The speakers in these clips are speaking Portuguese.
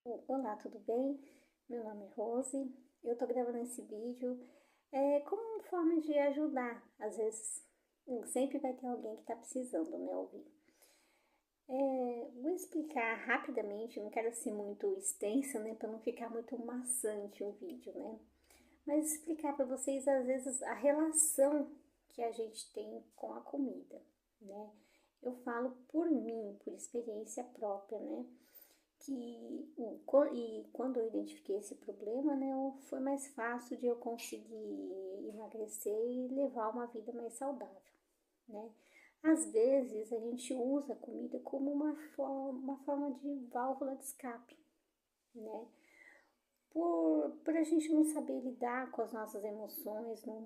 Olá, tudo bem? Meu nome é Rose. Eu tô gravando esse vídeo como forma de ajudar. Às vezes, sempre vai ter alguém que tá precisando, né, ouvir. Vou explicar rapidamente, não quero ser muito extensa, né, para não ficar muito maçante o vídeo, né? Mas explicar para vocês, às vezes, a relação que a gente tem com a comida, né? Eu falo por mim, por experiência própria, né? E quando eu identifiquei esse problema, né, foi mais fácil de eu conseguir emagrecer e levar uma vida mais saudável, né? Às vezes a gente usa a comida como uma forma de válvula de escape, né? Por a gente não saber lidar com as nossas emoções, não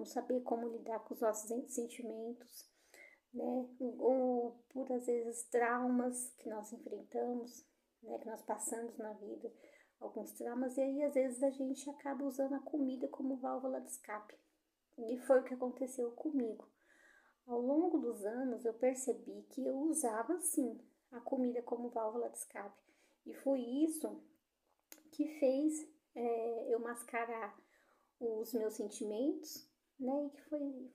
saber como lidar com os nossos sentimentos, né? Ou por às vezes traumas que nós enfrentamos, né? Que nós passamos na vida, alguns traumas, e aí às vezes a gente acaba usando a comida como válvula de escape. E foi o que aconteceu comigo. Ao longo dos anos eu percebi que eu usava sim a comida como válvula de escape. E foi isso que fez eu mascarar os meus sentimentos, né? E que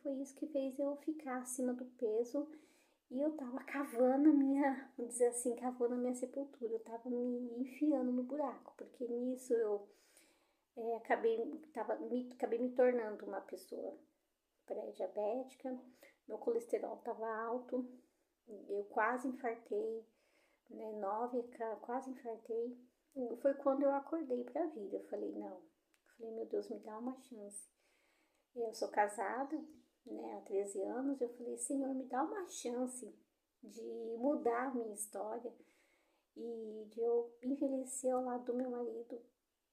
foi isso que fez eu ficar acima do peso e eu tava cavando a minha, vamos dizer assim, cavando a minha sepultura. Eu tava me enfiando no buraco, porque nisso eu acabei me tornando uma pessoa pré-diabética, meu colesterol tava alto, eu quase infartei, né? Quase infartei. E foi quando eu acordei pra vida. Eu falei, não. Eu falei, meu Deus, me dá uma chance. Eu sou casada, né, há 13 anos. Eu falei, Senhor, me dá uma chance de mudar a minha história e de eu envelhecer ao lado do meu marido.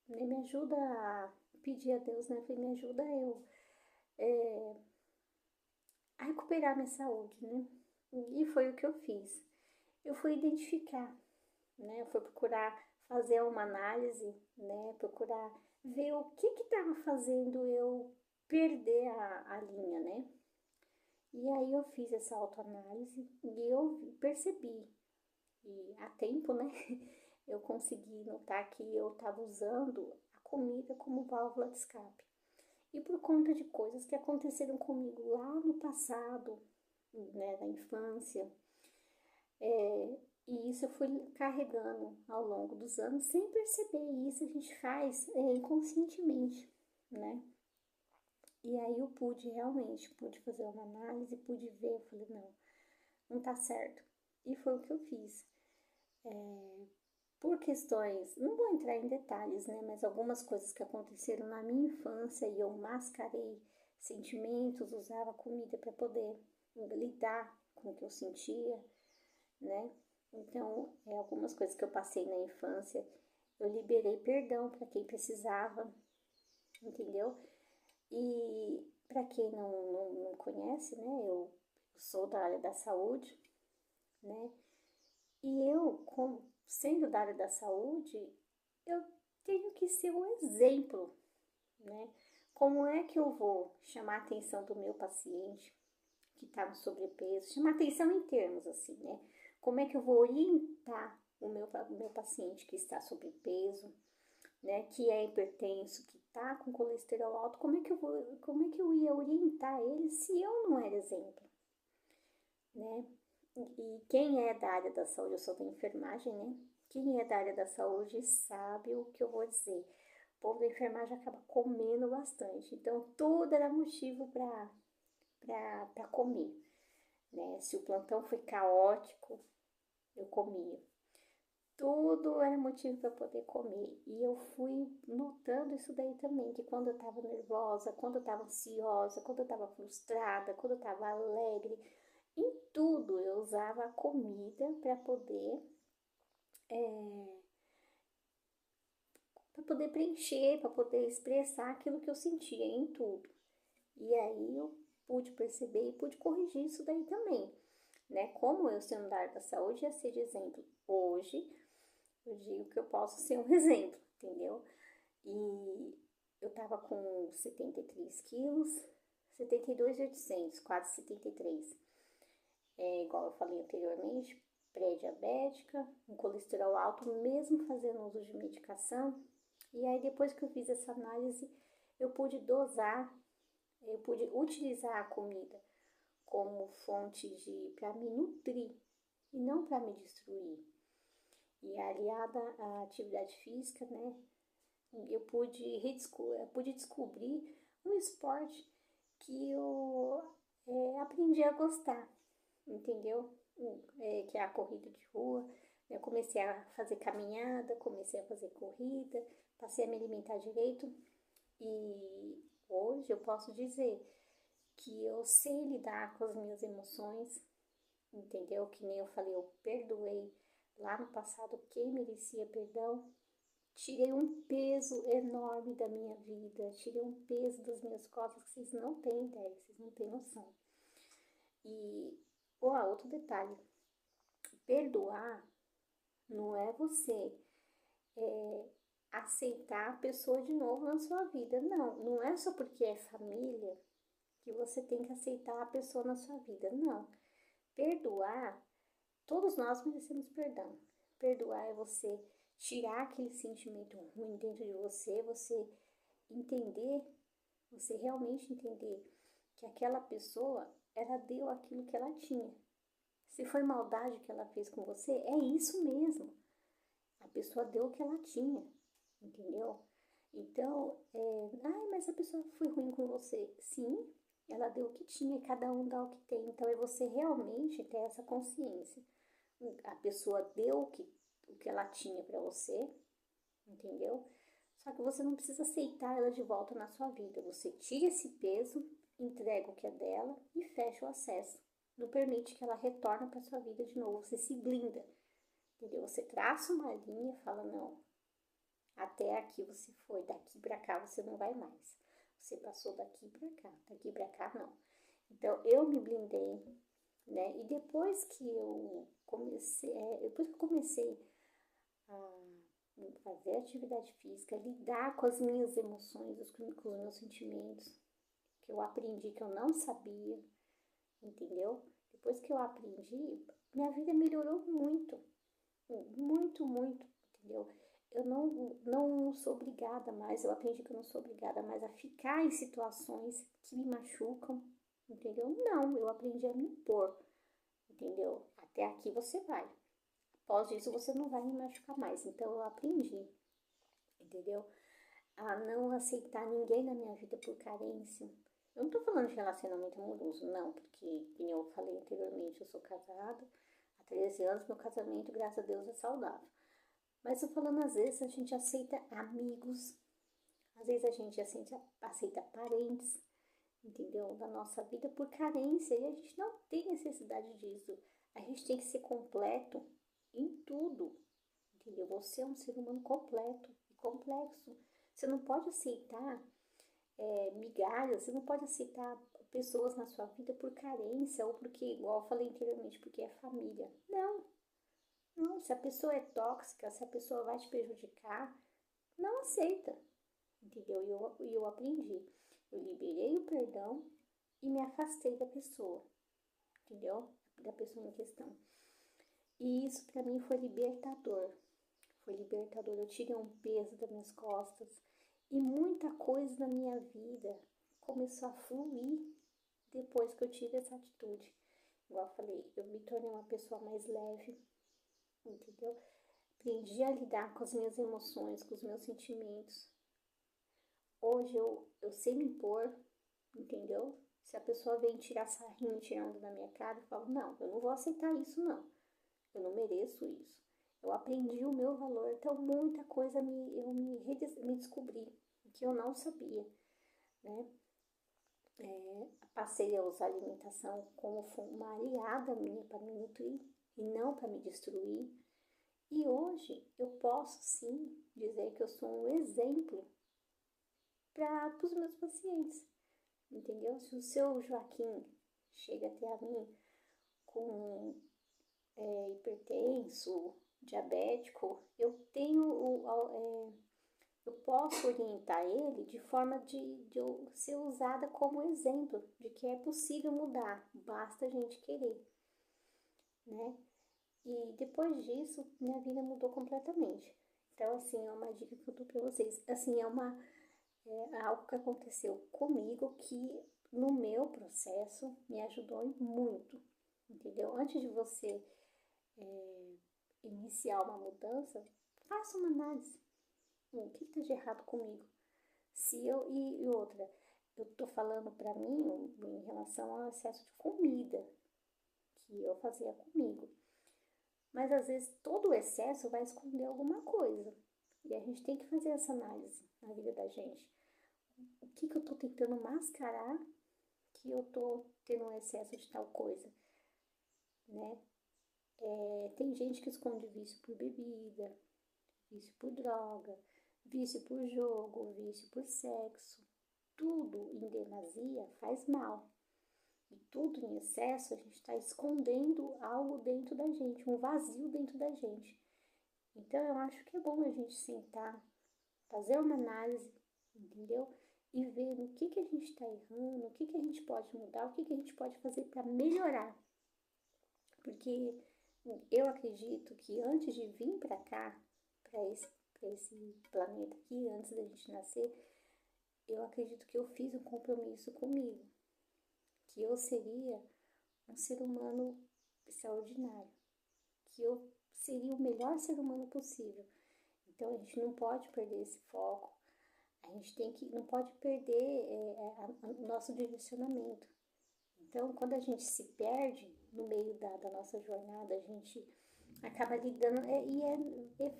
Né, me ajuda a pedir a Deus, né? Eu falei, me ajuda é, a recuperar minha saúde, né? E foi o que eu fiz. Eu fui identificar, né? Eu fui procurar fazer uma análise, né? Procurar ver o que estava fazendo eu perder a linha, né? E aí eu fiz essa autoanálise e eu percebi, e há tempo, né? Eu consegui notar que eu estava usando a comida como válvula de escape. E por conta de coisas que aconteceram comigo lá no passado, né, na infância, e isso eu fui carregando ao longo dos anos sem perceber. E isso a gente faz inconscientemente, né? E aí eu pude fazer uma análise, pude ver, eu falei, não, não tá certo. E foi o que eu fiz. Por questões, não vou entrar em detalhes, né, mas algumas coisas que aconteceram na minha infância e eu mascarei sentimentos, usava comida para poder lidar com o que eu sentia, né? Então, algumas coisas que eu passei na infância, eu liberei perdão para quem precisava, entendeu? E para quem não conhece, né, eu sou da área da saúde, né? E sendo da área da saúde, eu tenho que ser um exemplo, né? Como é que eu vou chamar a atenção do meu paciente que está no sobrepeso, chamar atenção em termos assim, né? Como é que eu vou orientar o meu paciente que está sobrepeso, né? Que é hipertenso, que está com colesterol alto, como é que eu ia orientar ele se eu não era exemplo, né? E quem é da área da saúde, eu sou da enfermagem, né? Quem é da área da saúde sabe o que eu vou dizer. O povo da enfermagem acaba comendo bastante, então tudo era motivo para comer, né? Se o plantão foi caótico, eu comia. Tudo era motivo para poder comer. E eu fui notando isso daí também, que quando eu estava nervosa, quando eu estava ansiosa, quando eu estava frustrada, quando eu estava alegre, em tudo eu usava a comida para poder preencher, para poder expressar aquilo que eu sentia em tudo. E aí eu pude perceber e pude corrigir isso daí também, né? Como eu sendo da área da saúde ia ser de exemplo hoje, eu digo que eu posso ser um exemplo, entendeu? E eu tava com 73 quilos, 72.800, quase 73. Igual eu falei anteriormente, pré-diabética, um colesterol alto, mesmo fazendo uso de medicação. E aí, depois que eu fiz essa análise, eu pude dosar, eu pude utilizar a comida como fonte para me nutrir e não para me destruir. E aliada à atividade física, né, eu pude descobrir um esporte que eu aprendi a gostar, entendeu? Que é a corrida de rua. Eu comecei a fazer caminhada, comecei a fazer corrida, passei a me alimentar direito e hoje eu posso dizer que eu sei lidar com as minhas emoções, entendeu? Que nem eu falei, eu perdoei lá no passado quem merecia perdão. Tirei um peso enorme da minha vida, tirei um peso das minhas costas que vocês não têm ideia, vocês não têm noção. E outro detalhe, perdoar não é você aceitar a pessoa de novo na sua vida. Não é só porque é família que você tem que aceitar a pessoa na sua vida. Não. Perdoar, todos nós merecemos perdão. Perdoar é você tirar aquele sentimento ruim dentro de você, você entender, você realmente entender que aquela pessoa, ela deu aquilo que ela tinha. Se foi maldade que ela fez com você, é isso mesmo. A pessoa deu o que ela tinha, entendeu? Então, mas a pessoa foi ruim com você. Sim, ela deu o que tinha, cada um dá o que tem. Então, é você realmente ter essa consciência. A pessoa deu o que ela tinha para você, entendeu? Só que você não precisa aceitar ela de volta na sua vida. Você tira esse peso, entrega o que é dela e fecha o acesso. Não permite que ela retorne para sua vida de novo. Você se blinda, entendeu? Você traça uma linha e fala, não, até aqui você foi, daqui para cá você não vai mais. Você passou daqui para cá não. Então, eu me blindei, né? E depois que eu comecei a fazer atividade física, lidar com as minhas emoções, com os meus sentimentos, que eu aprendi que eu não sabia, entendeu? Depois que eu aprendi, minha vida melhorou muito, muito, muito, entendeu? Eu não sou obrigada mais, eu aprendi que eu não sou obrigada mais a ficar em situações que me machucam, entendeu? Não, eu aprendi a me impor, entendeu? Até aqui você vai. Após isso, você não vai me machucar mais. Então, eu aprendi, entendeu? A não aceitar ninguém na minha vida por carência. Eu não tô falando de relacionamento amoroso, não, porque, como eu falei anteriormente, eu sou casada há 13 anos, meu casamento, graças a Deus, é saudável. Mas eu falando, às vezes, a gente aceita amigos, às vezes a gente aceita parentes, entendeu? Da nossa vida por carência, e a gente não tem necessidade disso. A gente tem que ser completo em tudo, entendeu? Você é um ser humano completo e complexo. Você não pode aceitar migalhas, você não pode aceitar pessoas na sua vida por carência ou porque, igual eu falei anteriormente, porque é família. Não, se a pessoa é tóxica, se a pessoa vai te prejudicar, não aceita, entendeu? E eu aprendi. Eu liberei o perdão e me afastei da pessoa, entendeu? Da pessoa em questão. E isso para mim foi libertador. Foi libertador. Eu tirei um peso das minhas costas e muita coisa na minha vida começou a fluir depois que eu tive essa atitude. Igual eu falei, eu me tornei uma pessoa mais leve, entendeu? Aprendi a lidar com as minhas emoções, com os meus sentimentos. Hoje eu sei me impor, entendeu? Se a pessoa vem tirar sarrinho, tirando da minha cara, eu falo, não, eu não vou aceitar isso, não. Eu não mereço isso. Eu aprendi o meu valor, então muita coisa eu me descobri, que eu não sabia, né? Passei a usar a alimentação como uma aliada minha para me nutrir e não para me destruir. E hoje eu posso sim dizer que eu sou um exemplo para os meus pacientes, entendeu? Se o seu Joaquim chega até a mim com hipertenso, diabético, eu posso orientar ele de forma de eu ser usada como exemplo de que é possível mudar, basta a gente querer, né? E depois disso, minha vida mudou completamente. Então, assim, é uma dica que eu dou pra vocês. Assim, é algo que aconteceu comigo que no meu processo me ajudou muito, entendeu? Antes de você iniciar uma mudança, faça uma análise. O que está de errado comigo? Se eu e outra, eu tô falando para mim em relação ao excesso de comida que eu fazia comigo. Mas às vezes todo o excesso vai esconder alguma coisa. E a gente tem que fazer essa análise na vida da gente. O que que eu tô tentando mascarar que eu tô tendo um excesso de tal coisa, né? Tem gente que esconde vício por bebida, vício por droga, vício por jogo, vício por sexo. Tudo em demasia faz mal. E tudo em excesso, a gente está escondendo algo dentro da gente, um vazio dentro da gente. Então eu acho que é bom a gente sentar, fazer uma análise, entendeu? E ver no que a gente está errando, o que a gente pode mudar, o que a gente pode fazer para melhorar. Porque eu acredito que antes de vir para cá, para esse planeta aqui, antes da gente nascer, eu acredito que eu fiz um compromisso comigo, que eu seria um ser humano extraordinário, que eu seria o melhor ser humano possível. Então a gente não pode perder esse foco, a gente não pode perder o nosso direcionamento. Então, quando a gente se perde no meio da nossa jornada, a gente acaba lidando,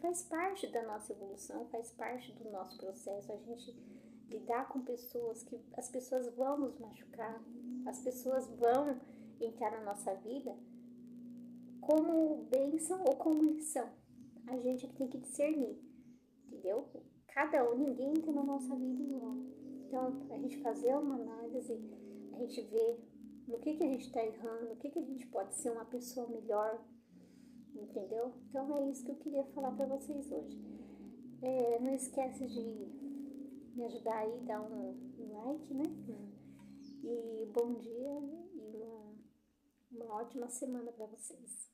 faz parte da nossa evolução, faz parte do nosso processo, a gente lidar com pessoas que as pessoas vão nos machucar, as pessoas vão entrar na nossa vida como bênção ou como lição. A gente tem que discernir, entendeu? Cada um, ninguém entra na nossa vida igual. Então, a gente fazer uma análise, a gente ver no que a gente está errando, o que a gente pode ser uma pessoa melhor, entendeu? Então, é isso que eu queria falar para vocês hoje. Não esquece de me ajudar aí, dar um like, né? E bom dia e uma ótima semana para vocês.